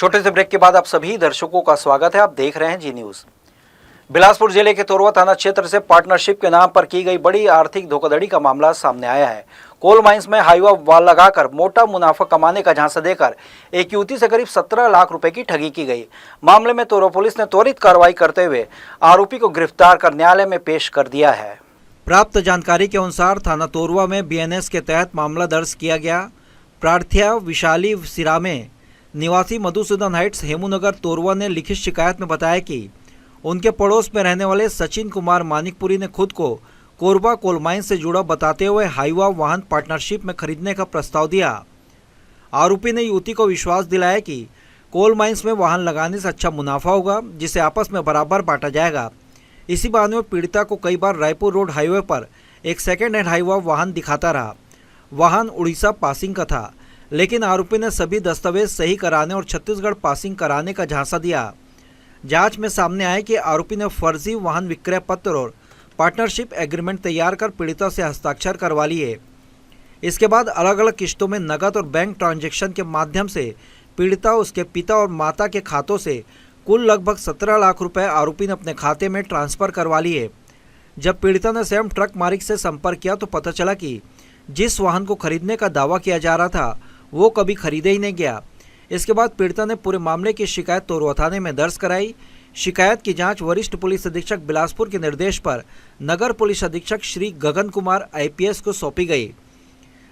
छोटे से ब्रेक के बाद आप सभी दर्शकों का स्वागत है। आप देख रहे हैं जी न्यूज। बिलासपुर जिले के तोरवा थाना क्षेत्र से पार्टनरशिप के नाम पर की गई बड़ी आर्थिक धोखाधड़ी का मामला सामने आया है। कोल माइंस में हाईवा वाल लगाकर मोटा मुनाफा कमाने का झांसा देकर एक युवती से करीब 17 लाख रुपए की ठगी की गई। मामले में तोरवा पुलिस ने त्वरित कार्रवाई करते हुए आरोपी को गिरफ्तार कर न्यायालय में पेश कर दिया है। प्राप्त जानकारी के अनुसार थाना तोरवा में बीएनएस के तहत मामला दर्ज किया गया। प्रार्थ्या विशाली सिरामे निवासी मधुसूदन हाइट्स हेमूनगर तोरवा ने लिखित शिकायत में बताया कि उनके पड़ोस में रहने वाले सचिन कुमार मानिकपुरी ने खुद को कोरबा कोल माइन से जुड़ा बताते हुए हाईवा वाहन पार्टनरशिप में खरीदने का प्रस्ताव दिया। आरोपी ने युवती को विश्वास दिलाया कि कोल माइंस में वाहन लगाने से अच्छा मुनाफा होगा, जिसे आपस में बराबर बांटा जाएगा। इसी बहाने में पीड़िता को कई बार रायपुर रोड हाईवे पर एक सेकेंड हैंड हाईवा वाहन दिखाता रहा। वाहन उड़ीसा पासिंग का था, लेकिन आरोपी ने सभी दस्तावेज सही कराने और छत्तीसगढ़ पासिंग कराने का झांसा दिया। जांच में सामने आया कि आरोपी ने फर्जी वाहन विक्रय पत्र और पार्टनरशिप एग्रीमेंट तैयार कर पीड़िता से हस्ताक्षर करवा लिए। इसके बाद अलग अलग किस्तों में नकद और बैंक ट्रांजैक्शन के माध्यम से पीड़िता, उसके पिता और माता के खातों से कुल लगभग 17 लाख रुपए आरोपी ने अपने खाते में ट्रांसफर करवा लिए। जब पीड़िता ने स्वयं ट्रक मालिक से संपर्क किया तो पता चला कि जिस वाहन को खरीदने का दावा किया जा रहा था वो कभी खरीदे ही नहीं गया। इसके बाद पीड़िता ने पूरे मामले की शिकायत तोरवा थाने में दर्ज कराई। शिकायत की जांच वरिष्ठ पुलिस अधीक्षक बिलासपुर के निर्देश पर नगर पुलिस अधीक्षक श्री गगन कुमार आईपीएस को सौंपी गई।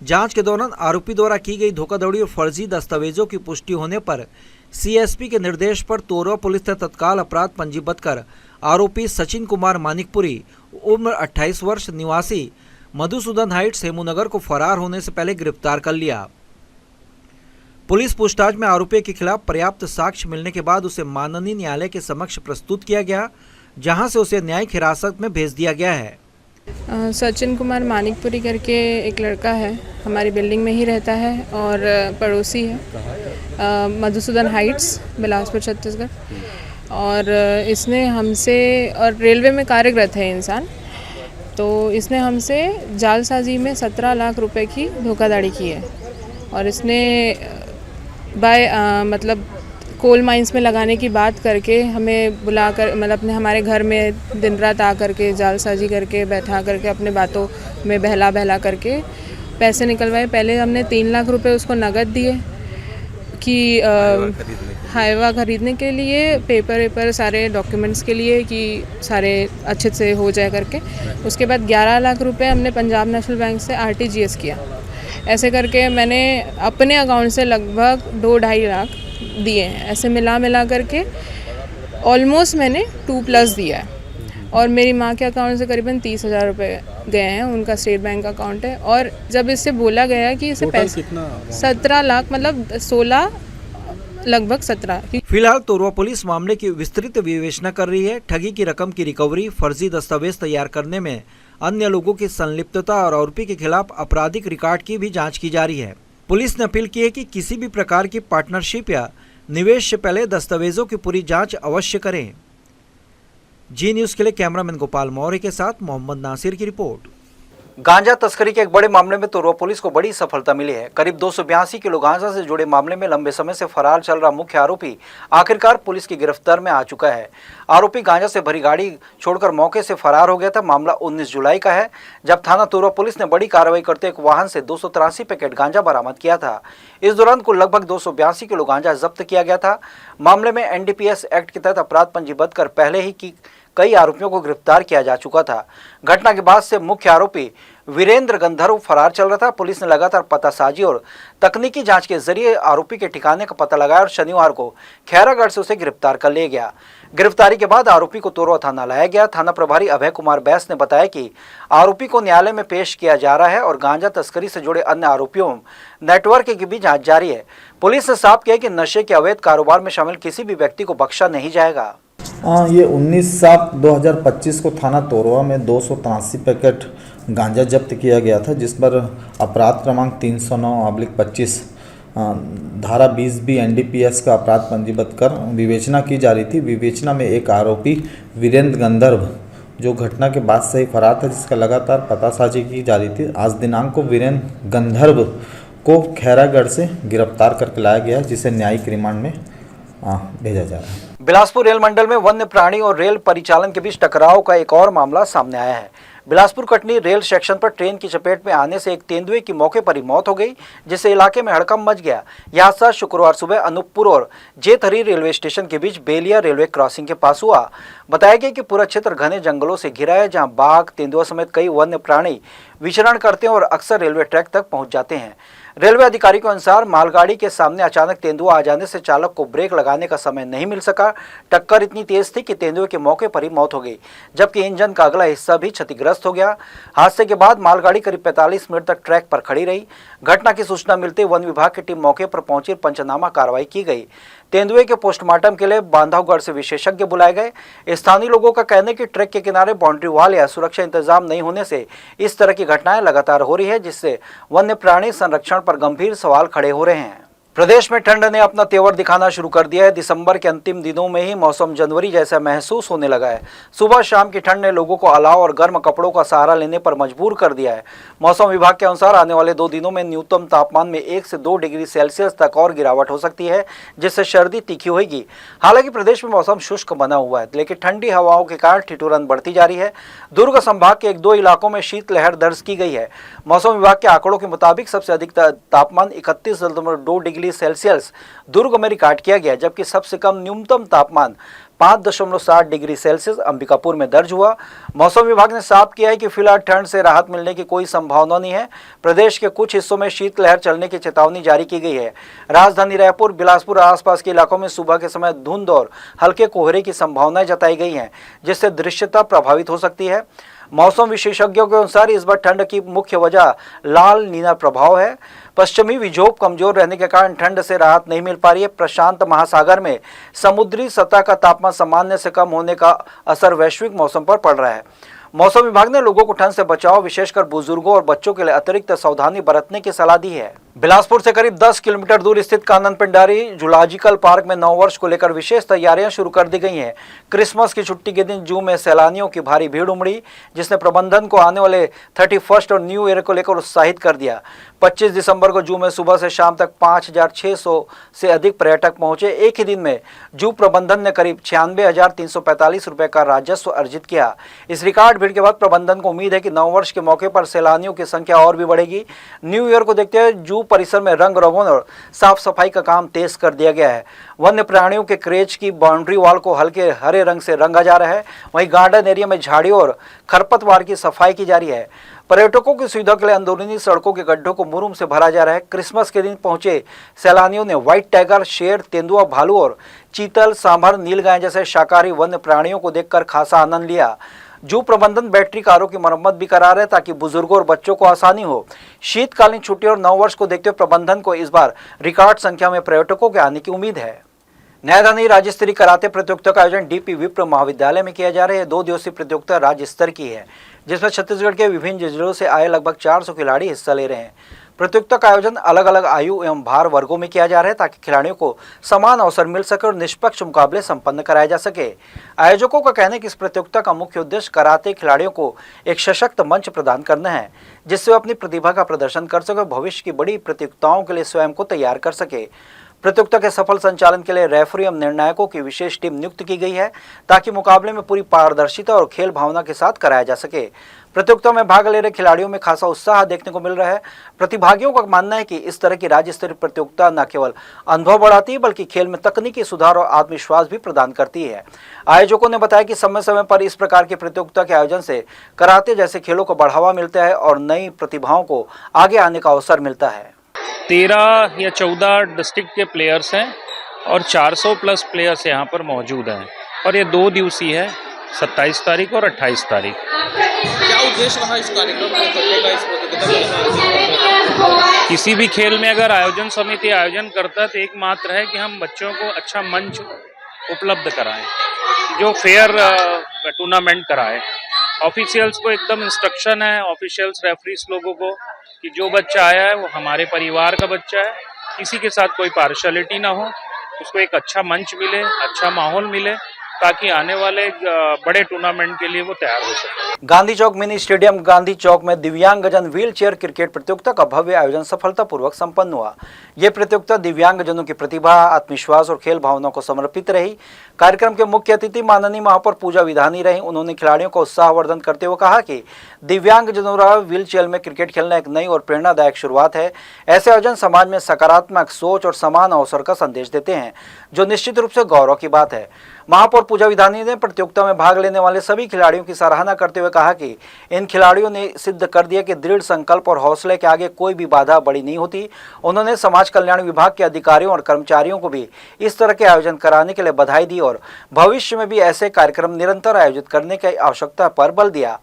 जांच के दौरान आरोपी द्वारा की गई धोखाधड़ी और फर्जी दस्तावेजों की पुष्टि होने पर सीएसपी के निर्देश पर तोरवा पुलिस ने तत्काल अपराध पंजीबद्ध कर आरोपी सचिन कुमार मानिकपुरी, उम्र 28 वर्ष, निवासी मधुसूदन हाइट्स हेमूनगर को फरार होने से पहले गिरफ्तार कर लिया। पुलिस पूछताछ में आरोपी के खिलाफ पर्याप्त साक्ष्य मिलने के बाद उसे माननीय न्यायालय के समक्ष प्रस्तुत किया गया, जहां से उसे न्यायिक हिरासत में भेज दिया गया है। सचिन कुमार मानिकपुरी करके एक लड़का है, हमारी बिल्डिंग में ही रहता है और पड़ोसी है, मधुसूदन हाइट्स, बिलासपुर छत्तीसगढ़। और इसने हमसे, और रेलवे में कार्यरत है इंसान, तो इसने हमसे जालसाजी में 17 लाख रुपए की धोखाधड़ी की है। और इसने मतलब कोल माइंस में लगाने की बात करके हमें बुलाकर, मतलब हमारे घर में दिन रात आ करके जालसाजी करके बैठा करके अपने बातों में बहला करके पैसे निकलवाए। पहले हमने 3 लाख रुपए उसको नगद दिए कि हाईवा खरीदने के लिए, पेपर सारे डॉक्यूमेंट्स के लिए कि सारे अच्छे से हो जाए करके। उसके बाद 11 लाख रुपए हमने पंजाब नेशनल बैंक से आरटीजीएस किया। ऐसे करके मैंने अपने अकाउंट से लगभग 2-2.5 लाख दिए हैं। ऐसे मिला करके ऑलमोस्ट मैंने 2+ दिया है। और मेरी माँ के अकाउंट से करीबन 30,000 रुपये गए हैं, उनका स्टेट बैंक अकाउंट है। और जब इससे बोला गया कि इसे पैसे 17 लाख, मतलब 16, लगभग 17। फिलहाल तोरवा पुलिस मामले की विस्तृत विवेचना कर रही है। ठगी की रकम की रिकवरी, फर्जी दस्तावेज तैयार करने में अन्य लोगों की संलिप्तता और आरोपी के खिलाफ आपराधिक रिकॉर्ड की भी जांच की जा रही है। पुलिस ने अपील की है कि किसी भी प्रकार की पार्टनरशिप या निवेश से पहले दस्तावेजों की पूरी जांच अवश्य करें। जी न्यूज के लिए कैमरामैन गोपाल मौर्य के साथ मोहम्मद नासिर की रिपोर्ट। गांजा तस्करी के एक बड़े मामले में तोरवा पुलिस को बड़ी सफलता मिली है। करीब 282 किलो गांजा से जुड़े मामले में लंबे समय से फरार चल रहा मुख्य आरोपी आखिरकार पुलिस की गिरफ्तार में आ चुका है। आरोपी गांजा से भरी गाड़ी छोड़कर मौके से फरार हो गया था। मामला 19 जुलाई का है, जब थाना तोरवा पुलिस ने बड़ी कार्रवाई करते एक वाहन से 283 पैकेट गांजा बरामद किया था। इस दौरान कुल लगभग 282 किलो गांजा जब्त किया गया था। मामले में एनडीपीएस एक्ट के तहत अपराध पंजीबद्ध कर पहले ही की कई आरोपियों को गिरफ्तार किया जा चुका था। घटना के बाद से मुख्य आरोपी वीरेंद्र गंधर्व फरार चल रहा था। पुलिस ने लगातार पतासाजी और तकनीकी जांच के जरिए आरोपी के ठिकाने का पता लगाया और शनिवार को खैरागढ़ से उसे गिरफ्तार कर लिया गया। गिरफ्तारी के बाद आरोपी को तोरवा थाना लाया गया। थाना प्रभारी अभय कुमार बैस ने बताया कि आरोपी को न्यायालय में पेश किया जा रहा है और गांजा तस्करी से जुड़े अन्य आरोपियों नेटवर्क की भी जाँच जारी है। पुलिस ने साफ किया कि नशे के अवैध कारोबार में शामिल किसी भी व्यक्ति को बख्शा नहीं जाएगा। ये 19/7/2025 को थाना तोरवा में 283 पैकेट गांजा जब्त किया गया था, जिस पर अपराध क्रमांक 309/25 धारा 20B एनडीपीएस का अपराध पंजीबद्ध कर विवेचना की जा रही थी। विवेचना में एक आरोपी वीरेंद्र गंधर्व, जो घटना के बाद से ही फरार था, जिसका लगातार पतासाजी की जा रही थी। आज दिनांक को वीरेंद्र गंधर्व को खैरागढ़ से गिरफ्तार करके लाया गया, जिसे न्यायिक रिमांड में भेजा जा रहा है। बिलासपुर रेल मंडल में वन्य प्राणी और रेल परिचालन के बीच टकराव का एक और मामला सामने आया है। बिलासपुर कटनी रेल सेक्शन पर ट्रेन की चपेट में आने से एक तेंदुए की मौके पर ही मौत हो गई, जिससे इलाके में हड़कंप मच गया। यह हादसा शुक्रवार सुबह अनूपपुर और जेतहरी रेलवे स्टेशन के बीच बेलिया रेलवे क्रॉसिंग के पास हुआ। बताया गया कि पूरा क्षेत्र घने जंगलों से घिरा है, जहां बाघ, तेंदुआ समेत कई वन्य प्राणी विचरण करते हैं और अक्सर रेलवे ट्रैक तक पहुंच जाते हैं। रेलवे अधिकारी के अनुसार मालगाड़ी के सामने अचानक तेंदुआ आ जाने से चालक को ब्रेक लगाने का समय नहीं मिल सका। टक्कर इतनी तेज थी कि तेंदुए के मौके पर ही मौत हो गई, जबकि इंजन का अगला हिस्सा भी क्षतिग्रस्त हो गया। हादसे के बाद मालगाड़ी करीब 45 मिनट तक ट्रैक पर खड़ी रही। घटना की सूचना मिलते वन विभाग की टीम मौके पर पहुंची, पंचनामा कार्रवाई की गई। तेंदुए के पोस्टमार्टम के लिए बांधवगढ़ से विशेषज्ञ बुलाए गए। स्थानीय लोगों का कहना है कि ट्रैक के किनारे बाउंड्री वॉल या सुरक्षा इंतजाम नहीं होने से इस तरह की घटनाएं लगातार हो रही है, जिससे वन्य प्राणी संरक्षण पर गंभीर सवाल खड़े हो रहे हैं। प्रदेश में ठंड ने अपना तेवर दिखाना शुरू कर दिया है। दिसंबर के अंतिम दिनों में ही मौसम जनवरी जैसा महसूस होने लगा है। सुबह शाम की ठंड ने लोगों को अलाव और गर्म कपड़ों का सहारा लेने पर मजबूर कर दिया है। मौसम विभाग के अनुसार आने वाले 2 दिनों में न्यूनतम तापमान में 1 से 2 डिग्री सेल्सियस तक और गिरावट हो सकती है, जिससे सर्दी तीखी होगी। हालांकि प्रदेश में मौसम शुष्क बना हुआ है, लेकिन ठंडी हवाओं के कारण ठिठुरन बढ़ती जा रही है। दुर्ग संभाग के 1-2 इलाकों में शीतलहर दर्ज की गई है। मौसम विभाग के आंकड़ों के मुताबिक सबसे अधिक तापमान 31.2 डिग्री सेल्सियस दुर्ग में रिकॉर्ड किया गया, जबकि सबसे कम न्यूनतम तापमान 5.7 डिग्री सेल्सियस अंबिकापुर में दर्ज हुआ। मौसम विभाग ने साफ किया है कि फिलहाल ठंड से राहत मिलने की कोई संभावना नहीं है। प्रदेश के कुछ हिस्सों में शीतलहर चलने की चेतावनी जारी की गई है। राजधानी रायपुर, बिलासपुर और आसपास के इलाकों में सुबह के समय धुंध और हल्के कोहरे की संभावनाएं जताई गई हैं, जिससे दृश्यता प्रभावित हो सकती है। मौसम विशेषज्ञों के अनुसार इस बार ठंड की मुख्य वजह लाल नीला प्रभाव है। पश्चिमी विक्षोभ कमजोर रहने के कारण ठंड से राहत नहीं मिल पा रही है। प्रशांत महासागर में समुद्री सतह का तापमान सामान्य से कम होने का असर वैश्विक मौसम पर पड़ रहा है। मौसम विभाग ने लोगों को ठंड से बचाव, विशेषकर बुजुर्गों और बच्चों के लिए अतिरिक्त सावधानी बरतने की सलाह दी है। बिलासपुर से करीब 10 किलोमीटर दूर स्थित कानन पिंडारी जूलॉजिकल पार्क में नववर्ष को लेकर विशेष तैयारियां शुरू कर दी गई हैं। क्रिसमस की छुट्टी के दिन जू में सैलानियों की भारी भीड़ उमड़ी, जिसने प्रबंधन को आने वाले 31 और न्यू ईयर को लेकर उत्साहित कर दिया। 25 दिसंबर को जू में सुबह से शाम तक 5,600 से अधिक पर्यटक पहुंचे। एक ही दिन में जू प्रबंधन ने करीब 96,345 रुपए का राजस्व अर्जित किया। इस रिकॉर्ड भीड़ के बाद प्रबंधन को उम्मीद है कि नववर्ष के मौके पर सैलानियों की संख्या और भी बढ़ेगी। न्यू ईयर को देखते हुए जू परिसर में रंग रोगन और साफ सफाई का काम तेज कर दिया गया है। वन्य प्राणियों के क्रेज की बाउंड्री वॉल को हल्के हरे रंग से रंगा जा रहा है। वहीं गार्डन एरिया में झाड़ियों और खरपतवार की सफाई की जा रही है। पर्यटकों की सुविधा के लिए अंदरूनी सड़कों के गड्ढों को मुरुम से भरा जा रहा है। क्रिसमस के दिन पहुंचे सैलानियों ने व्हाइट टाइगर, शेर, तेंदुआ, भालू और चीतल, सांभर, नीलगाय जैसे शाकाहारी वन्य प्राणियों को देखकर खासा आनंद लिया। जू प्रबंधन बैटरी कारों की मरम्मत भी करा रहे ताकि बुजुर्गों और बच्चों को आसानी हो। शीतकालीन छुट्टी और नववर्ष को देखते हुए प्रबंधन को इस बार रिकॉर्ड संख्या में पर्यटकों के आने की उम्मीद है। नैदानी राज्य स्तरीय कराते प्रतियोगिता का आयोजन डीपी विप्र महाविद्यालय में किया जा रहा है। 2 दिवसीय प्रतियोगिता राज्य स्तर की है, जिसमें छत्तीसगढ़ के विभिन्न जिलों से आए लगभग 400 खिलाड़ी हिस्सा ले रहे हैं। प्रतियोगिता का आयोजन अलग अलग आयु एवं भार वर्गों में किया जा रहा है, ताकि खिलाड़ियों को समान अवसर मिल सके और निष्पक्ष मुकाबले संपन्न कराए जा सके। आयोजकों का कहना है कि इस प्रतियोगिता का मुख्य उद्देश्य कराते खिलाड़ियों को एक सशक्त मंच प्रदान करना है, जिससे वे अपनी प्रतिभा का प्रदर्शन कर सके, भविष्य की बड़ी प्रतियोगिताओं के लिए स्वयं को तैयार कर सके। प्रतियोगिता के सफल संचालन के लिए रेफरी एवं निर्णायकों की विशेष टीम नियुक्त की गई है, ताकि मुकाबले में पूरी पारदर्शिता और खेल भावना के साथ कराया जा सके। प्रतियोगिता में भाग ले रहे खिलाड़ियों में खासा उत्साह देखने को मिल रहा है। प्रतिभागियों का मानना है कि इस तरह की राज्य स्तरीय प्रतियोगिता न केवल अनुभव बढ़ाती है, बल्कि खेल में तकनीकी सुधार और आत्मविश्वास भी प्रदान करती है। आयोजकों ने बताया कि समय समय पर इस प्रकार की प्रतियोगिता के आयोजन से कराते जैसे खेलों को बढ़ावा मिलता है और नई प्रतिभाओं को आगे आने का अवसर मिलता है। 13 या 14 डिस्ट्रिक्ट के प्लेयर्स हैं और 400 प्लस प्लेयर्स यहाँ पर मौजूद हैं और ये 2 दिवसीय है, 27 तारीख और 28 तारीख। क्या उद्देश्य रहा इस कार्यक्रम को करने का, इस प्रतियोगिता? किसी भी खेल में अगर आयोजन समिति आयोजन करता है तो एकमात्र है कि हम बच्चों को अच्छा मंच उपलब्ध कराएं, जो फेयर टूर्नामेंट कराएं। ऑफिशियल्स को एकदम इंस्ट्रक्शन है, ऑफिशियल्स रेफरीज लोगों को, कि जो बच्चा आया है वो हमारे परिवार का बच्चा है, किसी के साथ कोई पार्शलिटी ना हो, उसको एक अच्छा मंच मिले, अच्छा माहौल मिले ताकि आने वाले बड़े टूर्नामेंट के लिए वो तैयार हो सके। गांधी चौक मिनी स्टेडियम गांधी चौक में दिव्यांगजन व्हीलचेयर क्रिकेट प्रतियोगिता का भव्य आयोजन सफलतापूर्वक संपन्न हुआ। यह प्रतियोगिता दिव्यांगजनों की प्रतिभा, आत्मविश्वास और खेल भावना को समर्पित रही। कार्यक्रम के मुख्य अतिथि माननीय महापौर पूजा विधानी रही। उन्होंने खिलाड़ियों को उत्साहवर्धन करते हुए कहा कि दिव्यांगजनों द्वारा व्हीलचेयर में क्रिकेट खेलना एक नई और प्रेरणादायक शुरुआत है। ऐसे आयोजन समाज में सकारात्मक सोच और समान अवसर का संदेश देते हैं, जो निश्चित रूप से गौरव की बात है। महापौर पूजा विधानी ने प्रतियोगिता में भाग लेने वाले सभी खिलाड़ियों की सराहना करते हुए कहा कि इन खिलाड़ियों ने सिद्ध कर दिया कि दृढ़ संकल्प और हौसले के आगे कोई भी बाधा बड़ी नहीं होती। उन्होंने समाज कल्याण विभाग के अधिकारियों और कर्मचारियों को भी इस तरह के आयोजन कराने के लिए बधाई दी और भविष्य में भी ऐसे कार्यक्रम निरंतर आयोजित करने की आवश्यकता पर बल दिया।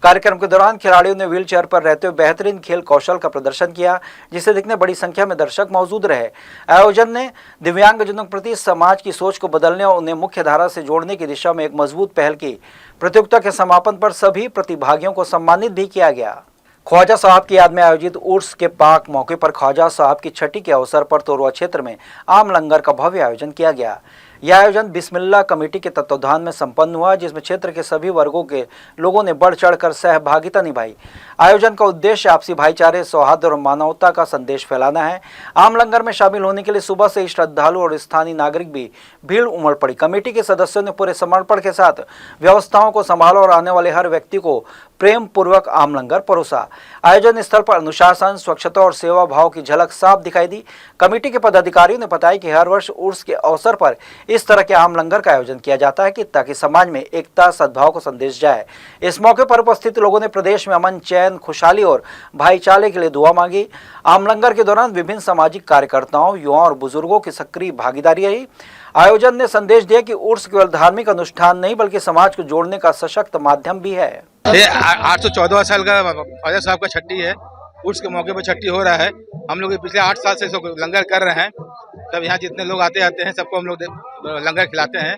कार्यक्रम के दौरान खिलाड़ियों ने व्हीलचेयर पर रहते हुए बेहतरीन खेल कौशल का प्रदर्शन किया, जिसे देखने बड़ी संख्या में दर्शक मौजूद रहे। आयोजन ने दिव्यांगजनों के प्रति समाज की सोच को बदलने और उन्हें मुख्य धारा से जोड़ने की दिशा में एक मजबूत पहल की। प्रतियोगिता के समापन पर सभी प्रतिभागियों को सम्मानित भी किया गया। ख्वाजा साहब की याद में आयोजित उर्स के पाक मौके पर ख्वाजा साहब की छठी के अवसर पर तोरवा क्षेत्र में आम लंगर का भव्य आयोजन किया गया। यह आयोजन बिस्मिल्लाह कमेटी के तत्वाधान में संपन्न हुआ, जिसमें क्षेत्र के सभी वर्गों के लोगों ने बढ़ चढ़कर सहभागिता निभाई। आयोजन का उद्देश्य आपसी भाईचारे, सौहार्द और मानवता का संदेश फैलाना है। आम लंगर में शामिल होने के लिए सुबह से ही श्रद्धालु और स्थानीय नागरिक भी भीड़ उमड़ पड़ी। कमेटी के सदस्यों ने पूरे समर्पण के साथ व्यवस्थाओं को संभाला और आने वाले हर व्यक्ति को प्रेम पूर्वक आम लंगर परोसा। आयोजन स्थल पर अनुशासन, स्वच्छता और सेवा भाव की झलक साफ दिखाई दी। कमेटी के पदाधिकारियों ने बताया कि हर वर्ष उर्स के अवसर पर इस तरह के आम लंगर का आयोजन किया जाता है ताकि समाज में एकता, सद्भाव को संदेश जाए। इस मौके पर उपस्थित लोगों ने प्रदेश में अमन, चैन, खुशहाली और भाईचारे के लिए दुआ मांगी। आम लंगर के दौरान विभिन्न सामाजिक कार्यकर्ताओं, युवाओं और बुजुर्गों की सक्रिय भागीदारी रही। आयोजन ने संदेश दिया कि उर्स केवल धार्मिक अनुष्ठान नहीं बल्कि समाज को जोड़ने का सशक्त माध्यम भी है। ये 814 साल का ख्वाजा साहब का छठी है। उर्स के मौके पर छठी हो रहा है। हम लोग पिछले 8 साल से लंगर कर रहे हैं। सब यहाँ जितने लोग आते हैं सबको हम लोग लंगर खिलाते हैं।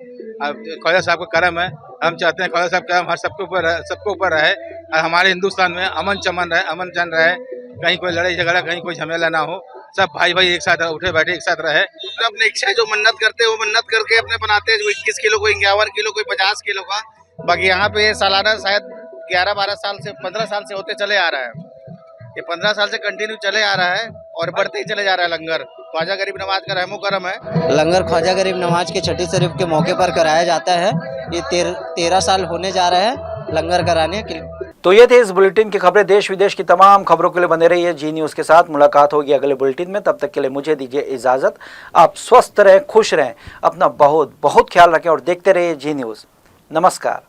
ख्वाजा साहब का करम है। हम चाहते हैं ख्वाजा साहब का हम सबके ऊपर रहे और हमारे हिंदुस्तान में अमन चमन रहे, अमन चैन रहे। कहीं कोई लड़ाई झगड़ा, कहीं कोई झमेला ना हो। सब भाई भाई एक साथ उठे बैठे एक साथ रहे। अपने इच्छा जो मन्नत करते हैं वो मन्नत करके अपने बनाते हैं। 21 किलो, कोई 51 किलो, कोई 50 किलो का। बाकी यहाँ पे सालाना शायद 11-12 साल से 15 साल से होते चले आ रहा है। ये 15 साल से कंटिन्यू चले आ रहा है और बढ़ते ही चले जा रहा है। लंगर ख्वाजा गरीब नवाज का रहमो करम है। लंगर ख्वाजा गरीब नवाज के छठी शरीफ के मौके पर कराया जाता है। ये 13 साल होने जा रहे हैं लंगर कराने के। तो ये थे इस बुलेटिन की खबरें। देश विदेश की तमाम खबरों के लिए बने रहिए जी न्यूज़ के साथ। मुलाकात होगी अगले बुलेटिन में। तब तक के लिए मुझे दीजिए इजाज़त। आप स्वस्थ रहें, खुश रहें, अपना बहुत बहुत ख्याल रखें और देखते रहिए जी न्यूज़। नमस्कार।